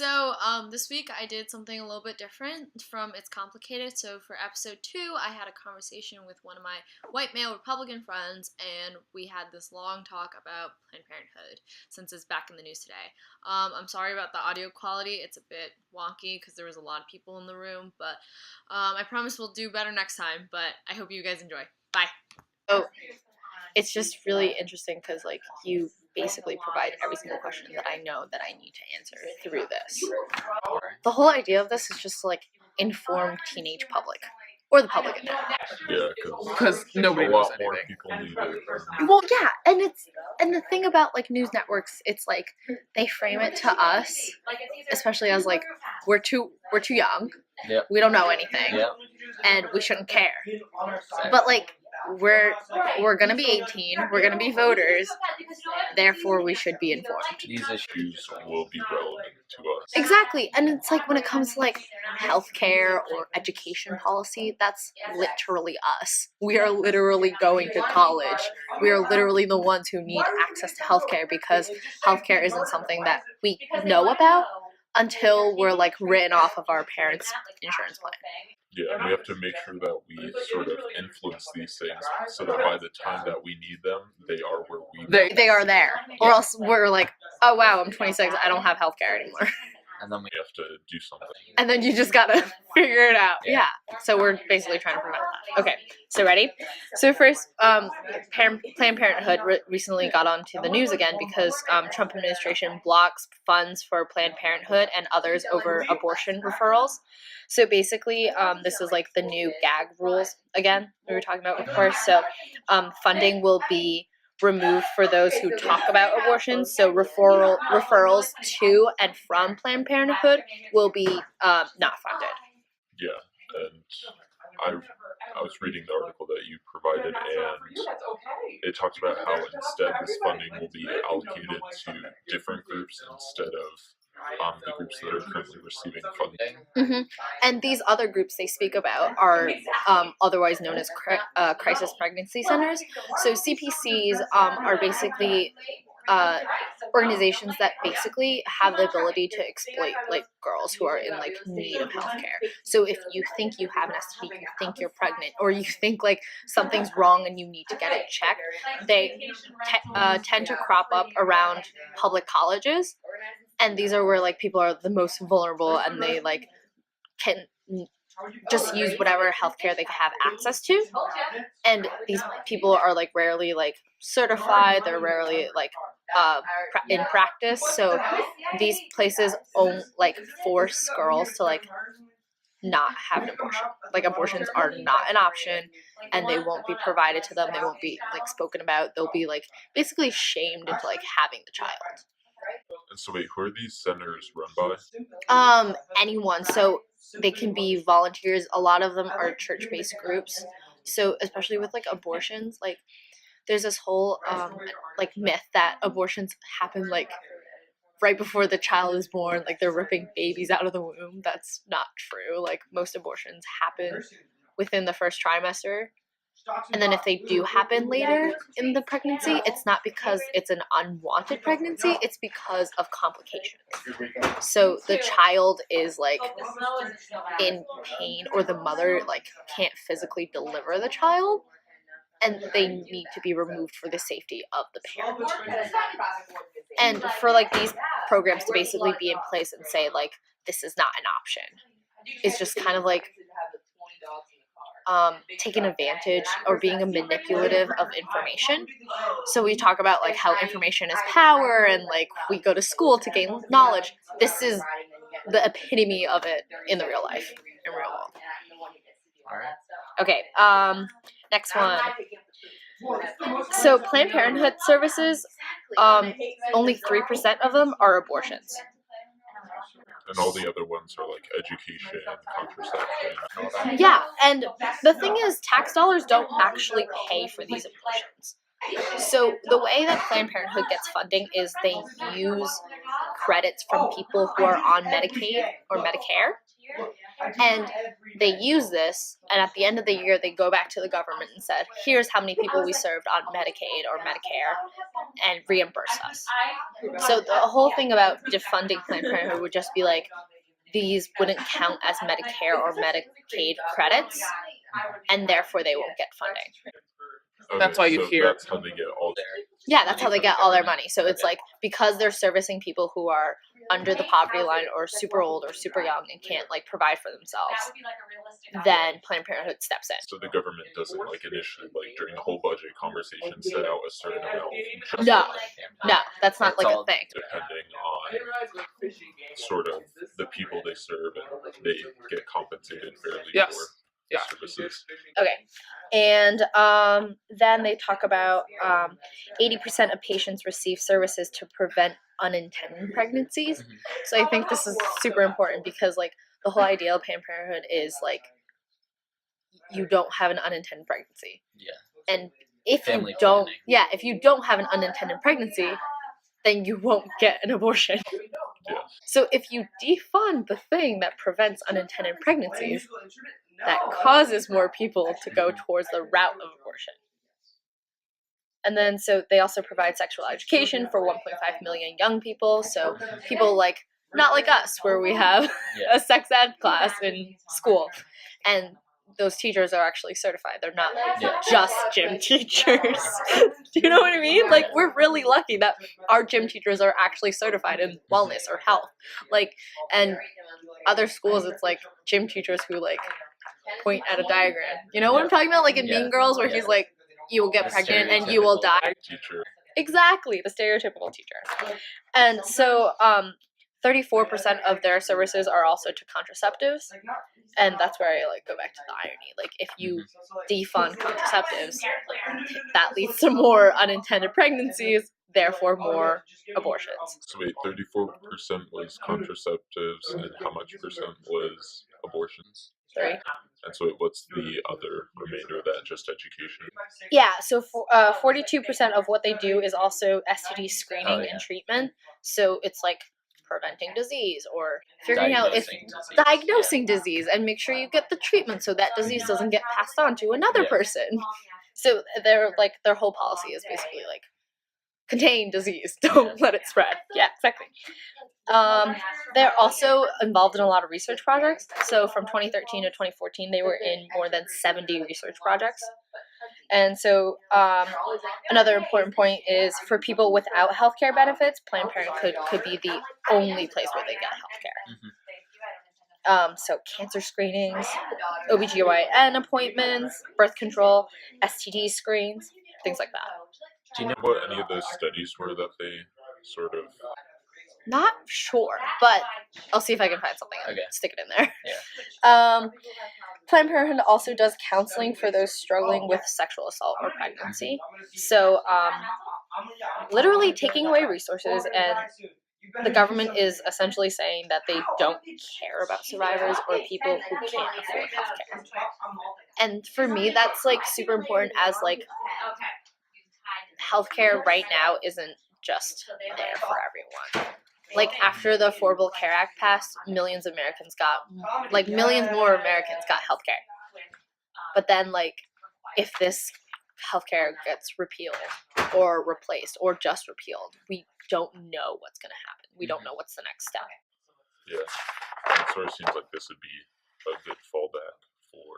So, this week I did something a little bit different from It's Complicated. So, for episode 2, I had a conversation with one of my white male Republican friends, and we had this long talk about Planned Parenthood, since it's back in the news today. I'm sorry about the audio quality. It's a bit wonky because there was a lot of people in the room, but I promise we'll do better next time, but I hope you guys enjoy. Bye! Oh, it's just really interesting because, you basically provide every single question that I know that I need to answer through this. The whole idea of this is just to, inform teenage public. Or the public in general. Yeah, because nobody knows anything. More people need it. Well, yeah, and the thing about, news networks, it's, they frame it to us, especially as, we're too young. Yep. We don't know anything. Yep. And we shouldn't care. But, we're gonna be 18, we're gonna be voters, therefore we should be informed. These issues will be relevant to us. Exactly, and it's when it comes to healthcare or education policy, that's literally us. We are literally going to college. We are literally the ones who need access to healthcare because healthcare isn't something that we know about until we're written off of our parents' insurance plan. Yeah, and we have to make sure that we sort of influence these things so that by the time that we need them, they are where we They are there. Or else we're oh wow, I'm 26, I don't have healthcare anymore. And then we have to do something. And then you just gotta figure it out. Yeah. So we're basically trying to prevent that. Okay, so ready? So first, Planned Parenthood recently got onto the news again because Trump administration blocks funds for Planned Parenthood and others over abortion referrals. So basically, this is the new gag rules again we were talking about before. So funding will be removed for those who talk about abortions. So referrals to and from Planned Parenthood will be not funded. Yeah, and I was reading the article that you provided, and it talks about how instead this funding will be allocated to different groups instead of the groups that are currently receiving funding. Mm-hmm. And these other groups they speak about are otherwise known as crisis pregnancy centers. So CPCs are basically organizations that basically have the ability to exploit girls who are in need of healthcare. So if you think you have an STD, you think you're pregnant, or you think something's wrong and you need to get it checked, they tend to crop up around public colleges. And these are where people are the most vulnerable, and they can just use whatever healthcare they have access to. And these people are rarely certified. They're rarely in practice. So these places force girls to not have an abortion. Abortions are not an option, and they won't be provided to them. They won't be spoken about. They'll be basically shamed into having the child. And so wait, who are these centers run by? Anyone. So they can be volunteers. A lot of them are church-based groups. So especially with abortions, there's this whole myth that abortions happen right before the child is born, they're ripping babies out of the womb. That's not true. Most abortions happen within the first trimester. And then if they do happen later in the pregnancy, it's not because it's an unwanted pregnancy, it's because of complications. So the child is in pain, or the mother can't physically deliver the child, and they need to be removed for the safety of the parent. And for these programs to basically be in place and say this is not an option, it's just kind of taking advantage or being a manipulative of information. So we talk about how information is power, and we go to school to gain knowledge. This is the epitome of it in the real life, in real world. Okay, next one. So Planned Parenthood services, only 3% of them are abortions. And all the other ones are education, contraception. Yeah, and the thing is, tax dollars don't actually pay for these abortions. So the way that Planned Parenthood gets funding is they use credits from people who are on Medicaid or Medicare, And they use this, and at the end of the year, they go back to the government and said, here's how many people we served on Medicaid or Medicare, and reimburse us. So the whole thing about defunding Planned Parenthood would just be like, these wouldn't count as Medicare or Medicaid credits, and therefore they won't get funding. Okay, That's why you so hear- that's how they get all their. Yeah, that's how they get all their money. So it's Okay. like, because they're servicing people who are under the poverty line or super old or super young and can't like provide for themselves, then Planned Parenthood steps in. So the government doesn't like initially, like during the whole budget conversation, set out a certain amount. Just No. like, No, that's not It's like all- a thing. depending on sort of the people they serve, and they get compensated fairly Yes. for Yeah. services. Okay. And then they talk about 80% of patients receive services to prevent unintended pregnancies. Mhm. So I think this is super important because like the whole idea of Planned Parenthood is like you don't have an unintended pregnancy. Yeah. And if Family you don't, planning. yeah, if you don't have an unintended pregnancy, then you won't get an abortion. Yes. So if you defund the thing that prevents unintended pregnancies, that causes more people to go towards the route of abortion. And then so they also provide sexual education for 1.5 million young people. So people like not like us where we have Yeah. a sex ed class in school. And those teachers are actually certified. They're not Yeah. just gym teachers. Do you know what I mean? Like we're really lucky that our gym teachers are actually certified in wellness or health. Like, and other schools it's like gym teachers who like point at a diagram. You know what I'm talking about? Like in Yeah. Mean Girls where Yeah. he's like, you will get The pregnant and you will stereotypical die. Teacher. Exactly, the stereotypical teacher. And so 34% of their services are also to contraceptives. And that's where I like go back to the irony. Like if you defund contraceptives, that leads to more unintended pregnancies, therefore more abortions. So wait, 34% was contraceptives, and how much percent was abortions? 3. And so what's the other remainder of that? Just education? Yeah, so 42% of what they do is also STD screening Oh, yeah. and treatment. So it's like preventing disease or figuring out if Diagnosing disease. diagnosing disease and make sure you get the treatment so that disease doesn't get passed on to another Yeah. person. So they're like their whole policy is basically like contain disease, don't let it spread. Yeah, exactly. They're also involved in a lot of research projects. So from 2013 to 2014, they were in more than 70 research projects. And so another important point is for people without healthcare benefits, Planned Parenthood could be the only place where they get healthcare. So cancer screenings, OBGYN appointments, birth control, STD screens, things like that. Do you know what any of those studies were that they sort of... Not sure, but I'll see if I can find something and Okay. stick it in there. Yeah. Planned Parenthood also does counseling for those struggling with sexual assault or pregnancy. So, literally taking away resources, and the government is essentially saying that they don't care about survivors or people who can't afford healthcare. And for me, that's like super important as like healthcare right now isn't just there for everyone. Like after the Affordable Care Act passed, millions more Americans got healthcare. But then like if this healthcare gets repealed or replaced or just repealed, we don't know what's going to happen. We don't know what's the next step. Yeah. And it sort of seems like this would be a good fallback for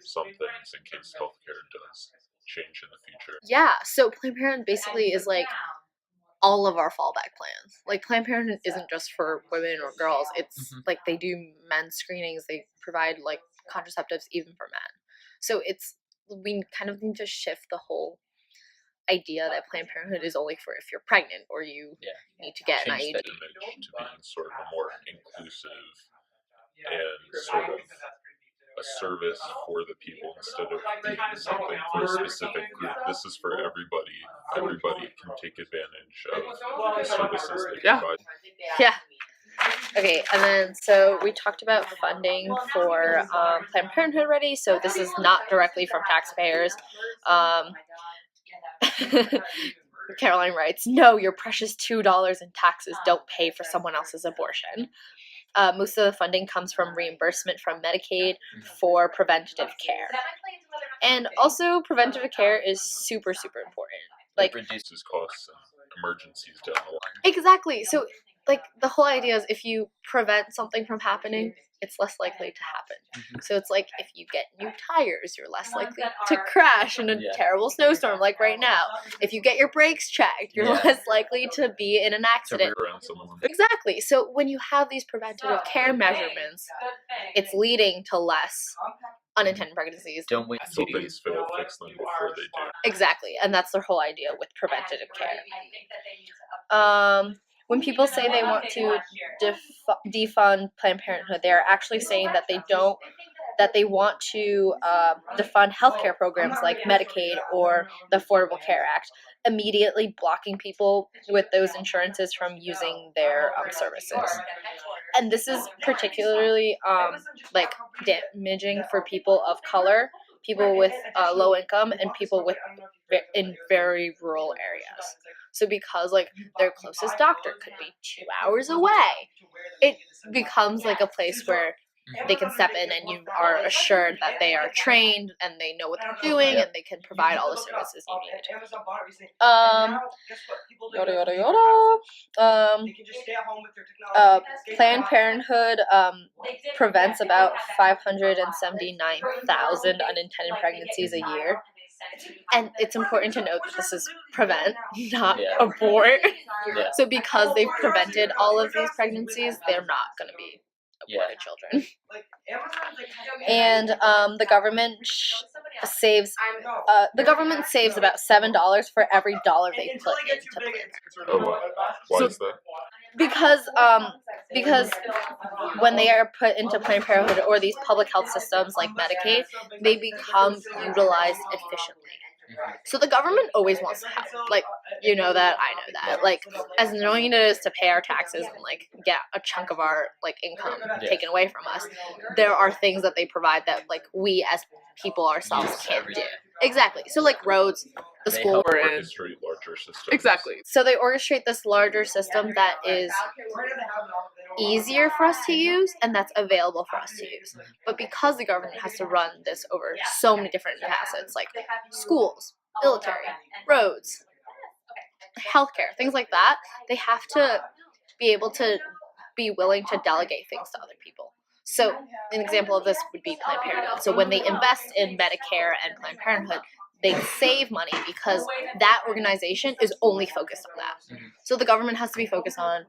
some things in case healthcare does change in the future. Yeah, so Planned Parenthood basically is like all of our fallback plans. Like Planned Parenthood isn't just for women or girls. It's like they do men's screenings. They provide like contraceptives even for men. So we kind of need to shift the whole idea that Planned Parenthood is only for if you're pregnant or you need to get an Change IUD. the Image to being sort of a more inclusive and sort of a service for the people instead of being something for a specific group. This is for everybody. Everybody can take advantage of the services they Yeah. provide. Yeah. Okay, and then so we talked about funding for Planned Parenthood already. So this is not directly from taxpayers. Caroline writes, no, your precious $2 in taxes don't pay for someone else's abortion. Most of the funding comes from reimbursement from Medicaid for preventative care. And also, preventative care is super, super important. Like, it reduces costs and emergencies down the line. Exactly. So, like, the whole idea is if you prevent something from happening, it's less likely to happen. So it's like if you get new tires, you're less likely to crash in a terrible snowstorm like right now. If you get your brakes checked, you're less likely to be in an accident. To rear end someone. Exactly. So when you have these preventative care measurements, it's leading to less unintended pregnancies. Don't wait. So things fail, fix them before they do. Exactly. And that's their whole idea with preventative care. When people say they want to defund Planned Parenthood, they are actually saying that they want to defund healthcare programs like Medicaid or the Affordable Care Act, immediately blocking people with those insurances from using their services. And this is particularly like damaging for people of color, people with low income, and people in very rural areas. So because like their closest doctor could be 2 hours away, it becomes like a place where they can step in and you are assured that they are trained and they know what they're doing and they can provide all the services you need. Yada yada yada. Planned Parenthood prevents about 579,000 unintended pregnancies a year. And it's important to note that this is prevent, not abort. Yeah. So because they've prevented all of these pregnancies, they're not going to be aborted children. And the government saves about $7 for every dollar they put into Planned Parenthood. Oh, wow. Why is that? Because when they are put into Planned Parenthood or these public health systems like Medicaid, they become utilized efficiently. So the government always wants to have, like, you know that, I know that, like, as annoying it is to pay our taxes and, like, get a chunk of our, like, income taken away from us, there are things that they provide that, like, we as people ourselves can't do. Exactly. So, like, roads, the school. Orchestrate larger systems. Exactly. So they orchestrate this larger system that is easier for us to use and that's available for us to use. But because the government has to run this over so many different facets, like schools, military, roads, healthcare, things like that, they have to be able to be willing to delegate things to other people. So an example of this would be Planned Parenthood. So when they invest in Medicare and Planned Parenthood, they save money because that organization is only focused on that. So the government has to be focused on,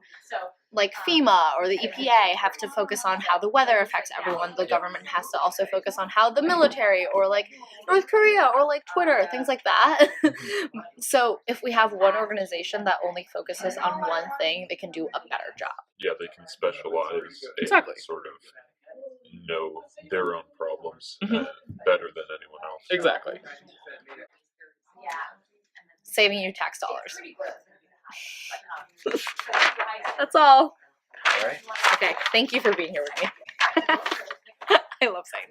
like FEMA or the EPA have to focus on how the weather affects everyone. The government has to also focus on how the military or like North Korea or like Twitter, things like that. So if we have one organization that only focuses on one thing, they can do a better job. Yeah, they can specialize and sort of know their own problems better than anyone else. Exactly. Saving you tax dollars. That's all. All right. Okay, thank you for being here with me. I love saying